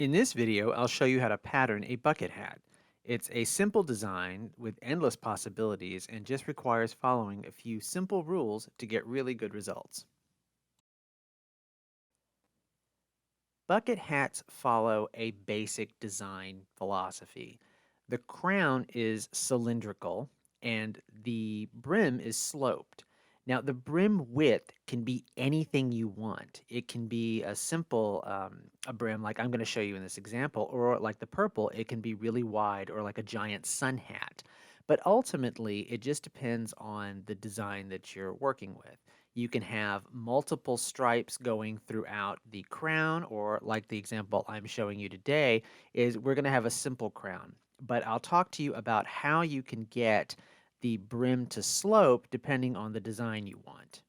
In this video, I'll show you how to pattern a bucket hat. It's a simple design with endless possibilities and just requires following a few simple rules to get really good results. Bucket hats follow a basic design philosophy. The crown is cylindrical and the brim is sloped. Now, the brim width can be anything you want. It can be a simple a brim, like I'm going to show you in this example, or like the purple, it can be really wide, or like a giant sun hat. But ultimately, it just depends on the design that you're working with. You can have multiple stripes going throughout the crown, or like the example I'm showing you today, is we're going to have a simple crown. But I'll talk to you about how you can get the brim to slope depending on the design you want.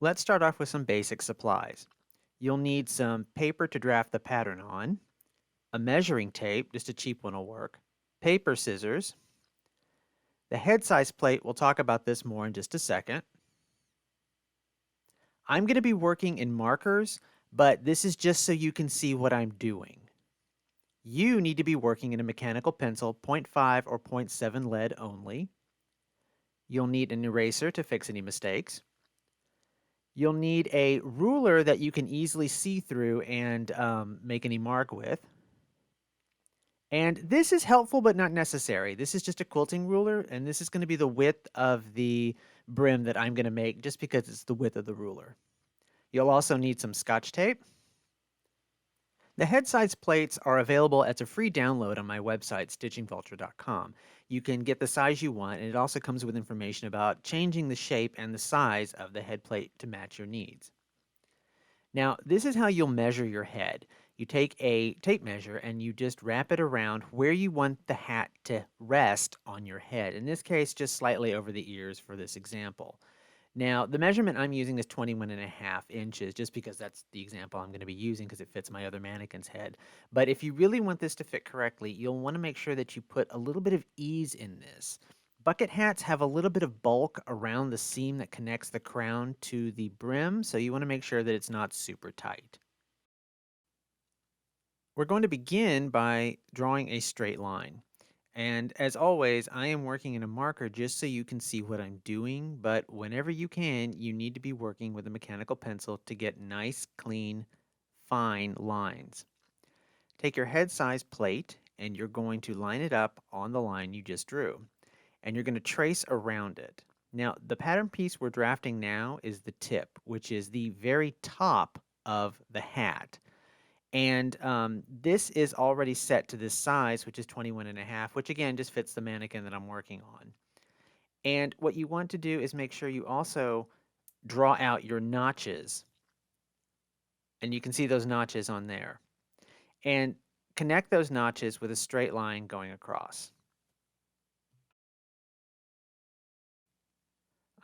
Let's start off with some basic supplies. You'll need some paper to draft the pattern on, a measuring tape, just a cheap one will work, paper scissors, the head size plate, we'll talk about this more in just a second. I'm going to be working in markers, but this is just so you can see what I'm doing. You need to be working in a mechanical pencil, 0.5 or 0.7 lead only. You'll need an eraser to fix any mistakes. You'll need a ruler that you can easily see through and make any mark with. And this is helpful but not necessary. This is just a quilting ruler, and this is going to be the width of the brim that I'm going to make just because it's the width of the ruler. You'll also need some Scotch tape. The head size plates are available as a free download on my website, stitchingvulture.com. You can get the size you want, and it also comes with information about changing the shape and the size of the head plate to match your needs. Now, this is how you'll measure your head. You take a tape measure and you just wrap it around where you want the hat to rest on your head. In this case, just slightly over the ears for this example. Now, the measurement I'm using is 21.5 inches, just because that's the example I'm going to be using because it fits my other mannequin's head. But if you really want this to fit correctly, you'll want to make sure that you put a little bit of ease in this. Bucket hats have a little bit of bulk around the seam that connects the crown to the brim, so you want to make sure that it's not super tight. We're going to begin by drawing a straight line. And as always, I am working in a marker just so you can see what I'm doing, but whenever you can, you need to be working with a mechanical pencil to get nice, clean, fine lines. Take your head size plate and you're going to line it up on the line you just drew, and you're going to trace around it. Now, the pattern piece we're drafting now is the tip, which is the very top of the hat. And this is already set to this size, which is 21.5, which again just fits the mannequin that I'm working on. And what you want to do is make sure you also draw out your notches. And you can see those notches on there. And connect those notches with a straight line going across.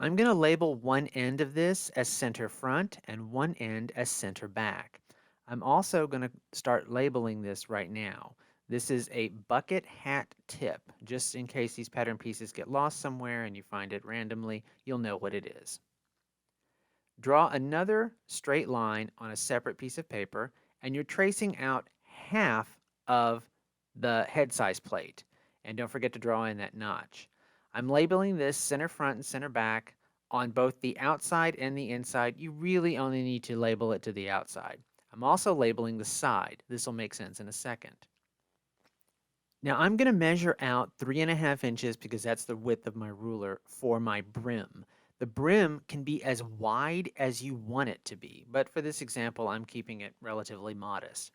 I'm going to label one end of this as center front and one end as center back. I'm also going to start labeling this right now. This is a bucket hat tip. Just in case these pattern pieces get lost somewhere and you find it randomly, you'll know what it is. Draw another straight line on a separate piece of paper, and you're tracing out half of the head size plate. And don't forget to draw in that notch. I'm labeling this center front and center back on both the outside and the inside. You really only need to label it to the outside. I'm also labeling the side. This will make sense in a second. Now I'm going to measure out 3.5 inches because that's the width of my ruler for my brim. The brim can be as wide as you want it to be, but for this example, I'm keeping it relatively modest.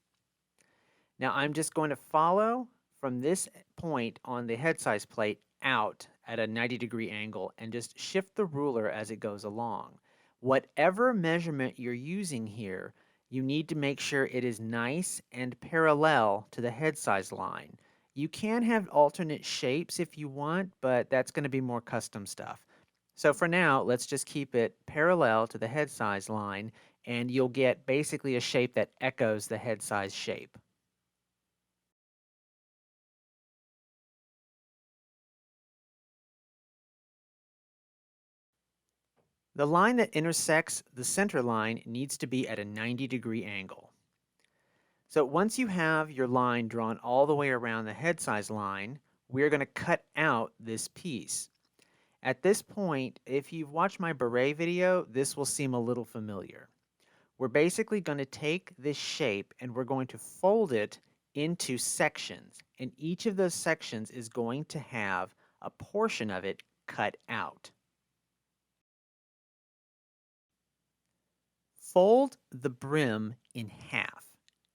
Now I'm just going to follow from this point on the head size plate out at a 90-degree angle and just shift the ruler as it goes along. Whatever measurement you're using here, you need to make sure it is nice and parallel to the head size line. You can have alternate shapes if you want, but that's going to be more custom stuff. So for now, let's just keep it parallel to the head size line, and you'll get basically a shape that echoes the head size shape. The line that intersects the center line needs to be at a 90-degree angle. So once you have your line drawn all the way around the head size line, we're going to cut out this piece. At this point, if you've watched my beret video, this will seem a little familiar. We're basically going to take this shape and we're going to fold it into sections. And each of those sections is going to have a portion of it cut out. Fold the brim in half,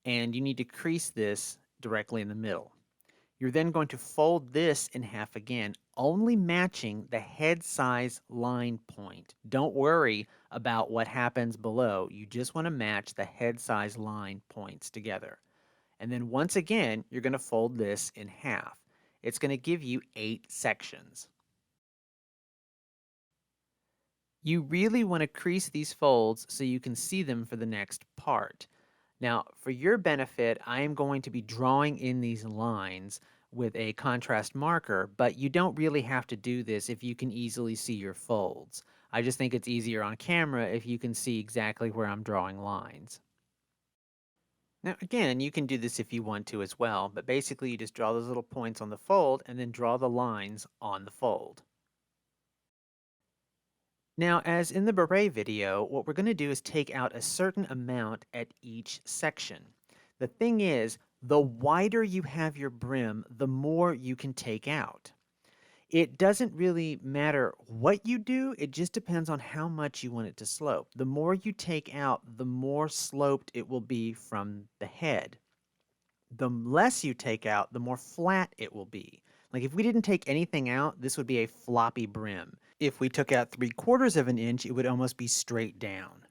and you need to crease this directly in the middle. You're then going to fold this in half again, only matching the head size line point. Don't worry about what happens below. You just want to match the head size line points together. And then once again, you're going to fold this in half. It's going to give you 8 sections. You really want to crease these folds so you can see them for the next part. Now, for your benefit, I am going to be drawing in these lines with a contrast marker, but you don't really have to do this if you can easily see your folds. I just think it's easier on camera if you can see exactly where I'm drawing lines. Now, again, you can do this if you want to as well, but basically you just draw those little points on the fold and then draw the lines on the fold. Now, as in the beret video, what we're going to do is take out a certain amount at each section. The thing is, the wider you have your brim, the more you can take out. It doesn't really matter what you do, it just depends on how much you want it to slope. The more you take out, the more sloped it will be from the head. The less you take out, the more flat it will be. Like if we didn't take anything out, this would be a floppy brim. If we took out 3/4 of an inch, it would almost be straight down.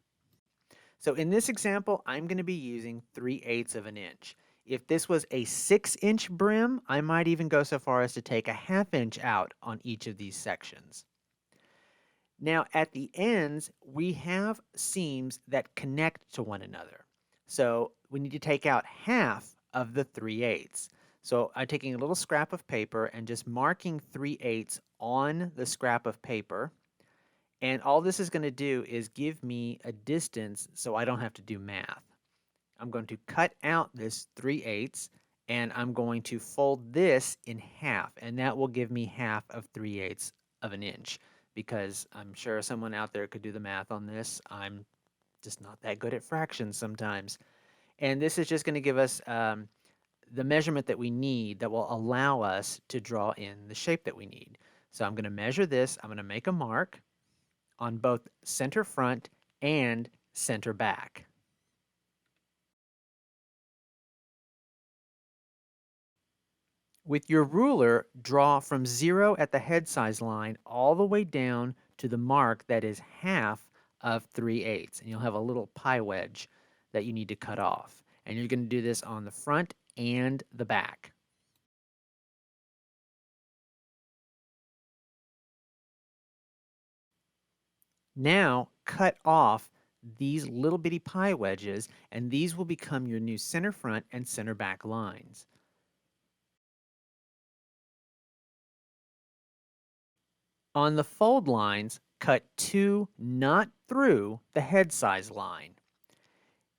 So in this example, I'm going to be using 3/8 of an inch. If this was a 6-inch brim, I might even go so far as to take a 1/2 inch out on each of these sections. Now at the ends, we have seams that connect to one another. So we need to take out half of the 3/8. So I'm taking a little scrap of paper and just marking 3/8 on the scrap of paper. And all this is going to do is give me a distance so I don't have to do math. I'm going to cut out this 3/8 and I'm going to fold this in half, and that will give me half of 3/8 of an inch, because I'm sure someone out there could do the math on this. I'm just not that good at fractions sometimes. And this is just going to give us the measurement that we need that will allow us to draw in the shape that we need. So I'm going to measure this. I'm going to make a mark on both center front and center back. With your ruler, draw from 0 at the head size line all the way down to the mark that is half of 3/8. And you'll have a little pie wedge that you need to cut off. And you're going to do this on the front and the back. Now cut off these little bitty pie wedges, and these will become your new center front and center back lines. On the fold lines, cut 2 not through the head size line.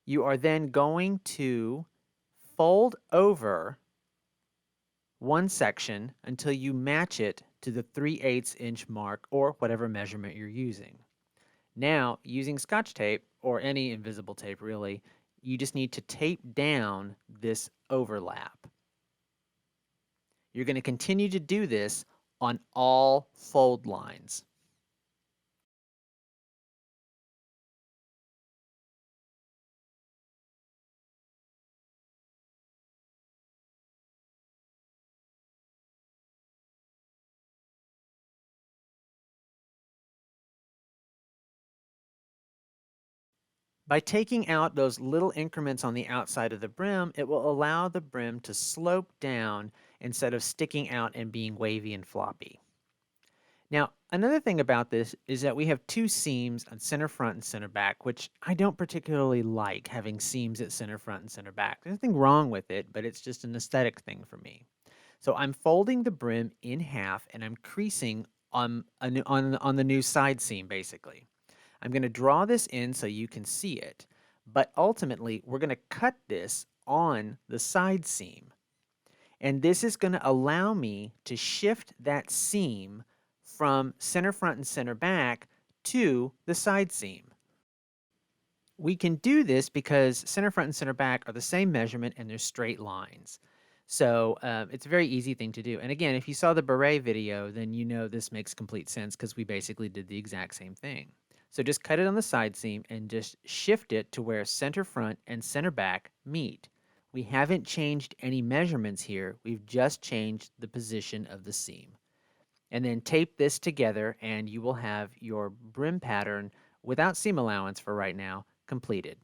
You are then going to fold over one section until you match it to the 3/8 inch mark or whatever measurement you're using. Now, using Scotch tape, or any invisible tape really, you just need to tape down this overlap. You're going to continue to do this on all fold lines. By taking out those little increments on the outside of the brim, it will allow the brim to slope down instead of sticking out and being wavy and floppy. Now, another thing about this is that we have 2 seams on center front and center back, which I don't particularly like, having seams at center front and center back. There's nothing wrong with it, but it's just an aesthetic thing for me. So I'm folding the brim in half and I'm creasing on the new side seam basically. I'm going to draw this in so you can see it, but ultimately we're going to cut this on the side seam. And this is going to allow me to shift that seam from center front and center back to the side seam. We can do this because center front and center back are the same measurement and they're straight lines. So it's a very easy thing to do. And again, if you saw the beret video, then you know this makes complete sense because we basically did the exact same thing. So just cut it on the side seam and just shift it to where center front and center back meet. We haven't changed any measurements here. We've just changed the position of the seam. And then tape this together and you will have your brim pattern without seam allowance for right now completed.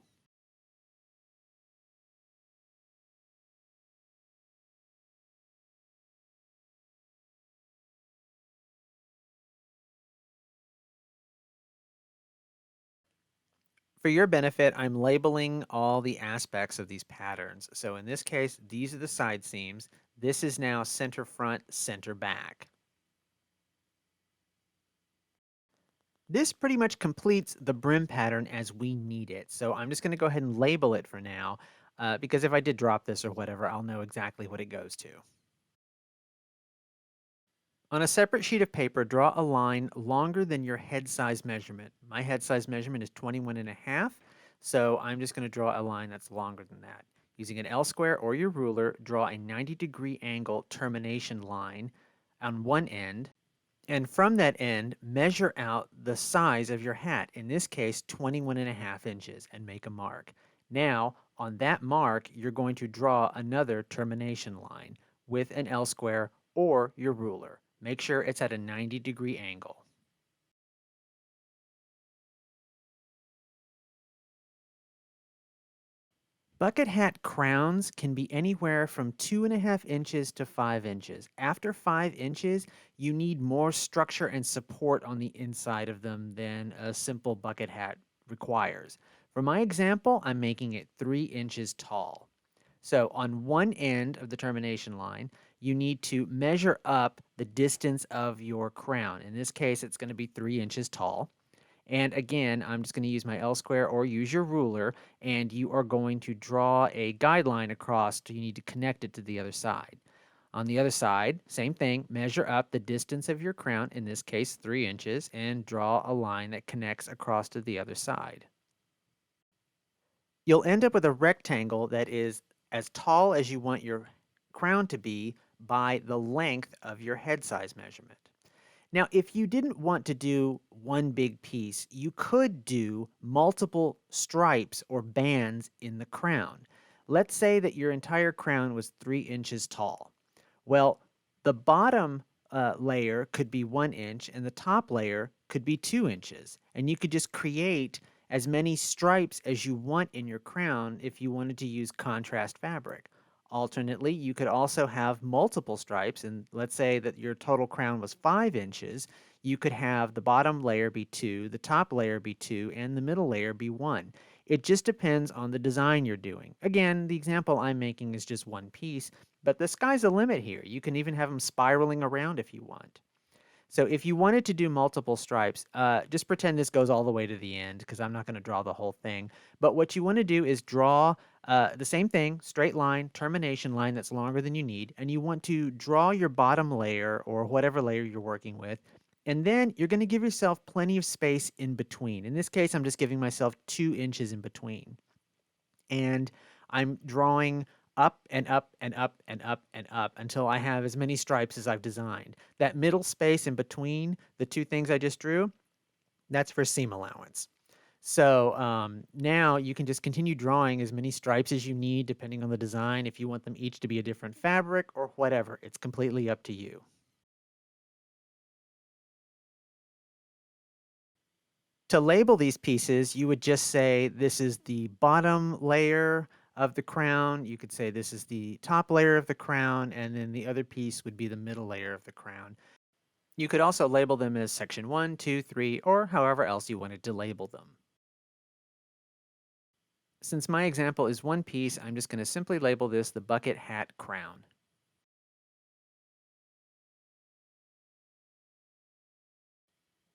For your benefit, I'm labeling all the aspects of these patterns. So in this case, these are the side seams. This is now center front, center back. This pretty much completes the brim pattern as we need it. So I'm just going to go ahead and label it for now, because if I did drop this or whatever, I'll know exactly what it goes to. On a separate sheet of paper, draw a line longer than your head size measurement. My head size measurement is 21.5, so I'm just going to draw a line that's longer than that. Using an L square or your ruler, draw a 90-degree angle termination line on one end, and from that end, measure out the size of your hat, in this case 21.5 inches, and make a mark. Now, on that mark, you're going to draw another termination line with an L square or your ruler. Make sure it's at a 90-degree angle. Bucket hat crowns can be anywhere from 2.5 inches to 5 inches. After 5 inches, you need more structure and support on the inside of them than a simple bucket hat requires. For my example, I'm making it 3 inches tall. So on one end of the termination line, you need to measure up the distance of your crown. In this case, it's going to be 3 inches tall. And again, I'm just going to use my L square or use your ruler, and you are going to draw a guideline across. So you need to connect it to the other side. On the other side, same thing, measure up the distance of your crown, in this case 3 inches, and draw a line that connects across to the other side. You'll end up with a rectangle that is as tall as you want your crown to be by the length of your head size measurement. Now, if you didn't want to do one big piece, you could do multiple stripes or bands in the crown. Let's say that your entire crown was 3 inches tall. Well, the bottom layer could be 1 inch and the top layer could be 2 inches. And you could just create as many stripes as you want in your crown if you wanted to use contrast fabric. Alternately, you could also have multiple stripes, and let's say that your total crown was 5 inches. You could have the bottom layer be 2, the top layer be 2, and the middle layer be 1. It just depends on the design you're doing. Again, the example I'm making is just one piece, but the sky's the limit here. You can even have them spiraling around if you want. So if you wanted to do multiple stripes, just pretend this goes all the way to the end because I'm not going to draw the whole thing. But what you want to do is draw the same thing, straight line, termination line that's longer than you need, and you want to draw your bottom layer or whatever layer you're working with, and then you're going to give yourself plenty of space in between. In this case, I'm just giving myself 2 inches in between. And I'm drawing up and up and up and up and up until I have as many stripes as I've designed. That middle space in between the two things I just drew, that's for seam allowance. So now you can just continue drawing as many stripes as you need depending on the design, if you want them each to be a different fabric or whatever. It's completely up to you. To label these pieces, you would just say this is the bottom layer of the crown. You could say this is the top layer of the crown, and then the other piece would be the middle layer of the crown. You could also label them as section 1, 2, 3, or however else you wanted to label them. Since my example is one piece, I'm just going to simply label this the bucket hat crown.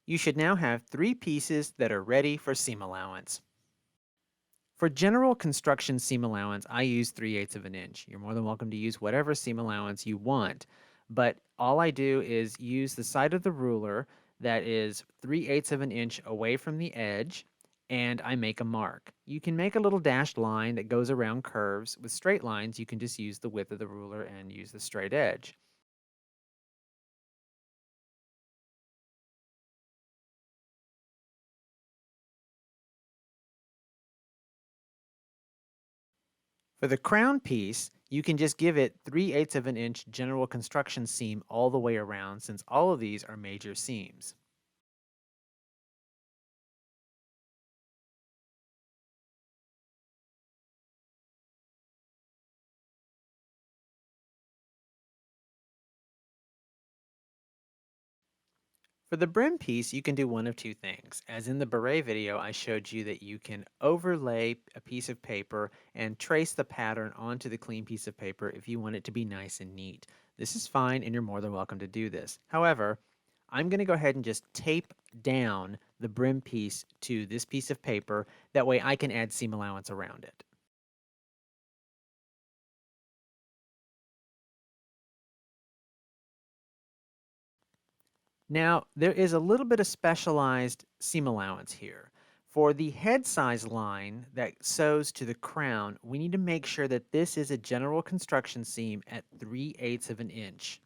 You should now have 3 pieces that are ready for seam allowance. For general construction seam allowance, I use 3/8 of an inch. You're more than welcome to use whatever seam allowance you want, but all I do is use the side of the ruler that is 3/8 of an inch away from the edge, and I make a mark. You can make a little dashed line that goes around curves. With straight lines, you can just use the width of the ruler and use the straight edge. For the crown piece, you can just give it 3/8 of an inch general construction seam all the way around, since all of these are major seams. For the brim piece, you can do one of two things. As in the beret video, I showed you that you can overlay a piece of paper and trace the pattern onto the clean piece of paper if you want it to be nice and neat. This is fine, and you're more than welcome to do this. However, I'm going to go ahead and just tape down the brim piece to this piece of paper. That way I can add seam allowance around it. Now, there is a little bit of specialized seam allowance here. For the head size line that sews to the crown, we need to make sure that this is a general construction seam at 3/8 of an inch.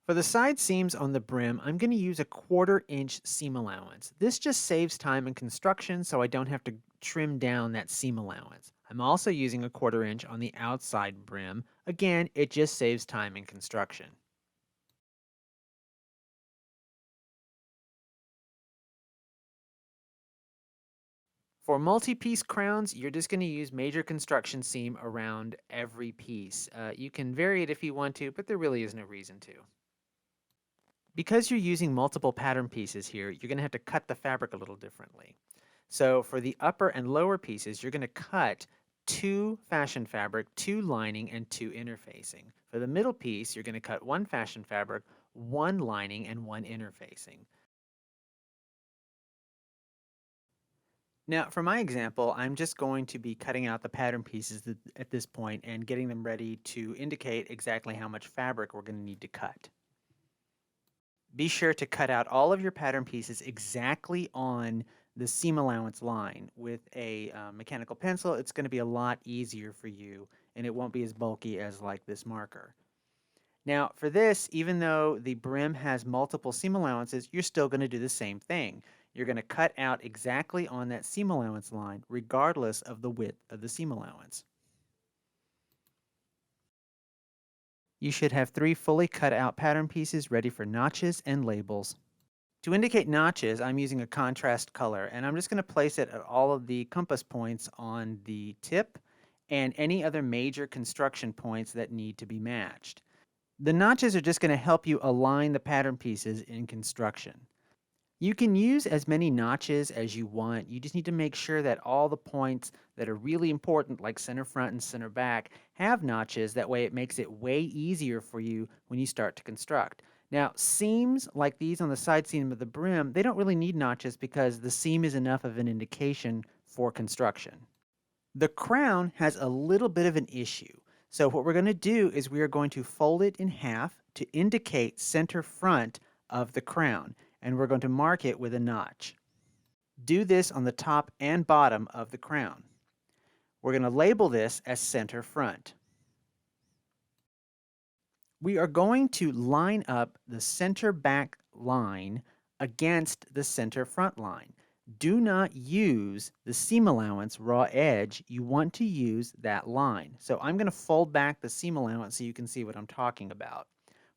For the side seams on the brim, I'm going to use a 1/4 inch seam allowance. This just saves time in construction so I don't have to trim down that seam allowance. I'm also using a 1/4 inch on the outside brim. Again, it just saves time in construction. For multi-piece crowns, you're just going to use major construction seam around every piece. You can vary it if you want to, but there really is no reason to. Because you're using multiple pattern pieces here, you're going to have to cut the fabric a little differently. So for the upper and lower pieces, you're going to cut 2 fashion fabric, 2 lining, and 2 interfacing. For the middle piece, you're going to cut 1 fashion fabric, 1 lining, and 1 interfacing. Now, for my example, I'm just going to be cutting out the pattern pieces at this point and getting them ready to indicate exactly how much fabric we're going to need to cut. Be sure to cut out all of your pattern pieces exactly on the seam allowance line. With a mechanical pencil, it's going to be a lot easier for you, and it won't be as bulky as like this marker. Now, for this, even though the brim has multiple seam allowances, you're still going to do the same thing. You're going to cut out exactly on that seam allowance line, regardless of the width of the seam allowance. You should have 3 fully cut out pattern pieces ready for notches and labels. To indicate notches, I'm using a contrast color, and I'm just going to place it at all of the compass points on the tip and any other major construction points that need to be matched. The notches are just going to help you align the pattern pieces in construction. You can use as many notches as you want. You just need to make sure that all the points that are really important, like center front and center back, have notches. That way it makes it way easier for you when you start to construct. Now, seams like these on the side seam of the brim, they don't really need notches because the seam is enough of an indication for construction. The crown has a little bit of an issue. So what we're going to do is we are going to fold it in half to indicate center front of the crown, and we're going to mark it with a notch. Do this on the top and bottom of the crown. We're going to label this as center front. We are going to line up the center back line against the center front line. Do not use the seam allowance raw edge. You want to use that line. So I'm going to fold back the seam allowance so you can see what I'm talking about.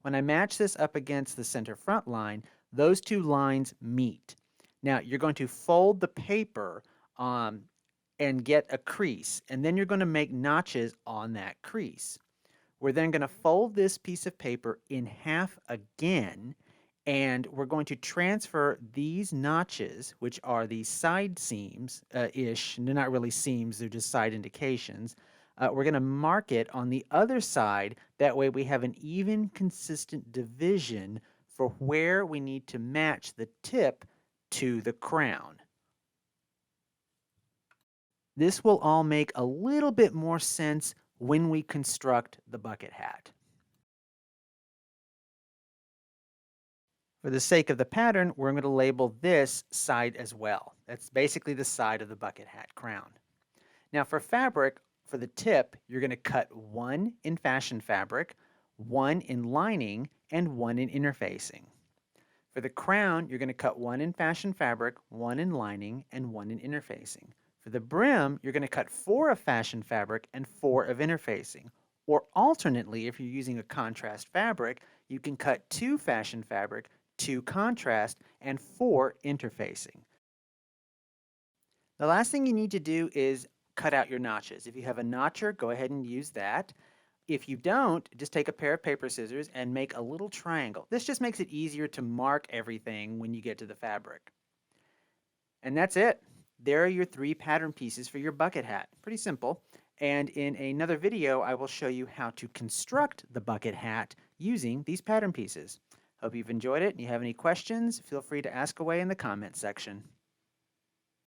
When I match this up against the center front line, those two lines meet. Now you're going to fold the paper and get a crease, and then you're going to make notches on that crease. We're then going to fold this piece of paper in half again, and we're going to transfer these notches, which are the side seams ish. They're not really seams, they're just side indications. We're going to mark it on the other side. That way we have an even, consistent division for where we need to match the tip to the crown. This will all make a little bit more sense when we construct the bucket hat. For the sake of the pattern, we're going to label this side as well. That's basically the side of the bucket hat crown. Now for fabric, for the tip, you're going to cut one in fashion fabric, one in lining, and one in interfacing. For the crown, you're going to cut one in fashion fabric, one in lining, and one in interfacing. For the brim, you're going to cut 4 of fashion fabric and 4 of interfacing. Or alternately, if you're using a contrast fabric, you can cut 2 fashion fabric, 2 contrast, and 4 interfacing. The last thing you need to do is cut out your notches. If you have a notcher, go ahead and use that. If you don't, just take a pair of paper scissors and make a little triangle. This just makes it easier to mark everything when you get to the fabric. And that's it. There are your 3 pattern pieces for your bucket hat. Pretty simple. And in another video, I will show you how to construct the bucket hat using these pattern pieces. Hope you've enjoyed it. If you have any questions, feel free to ask away in the comments section.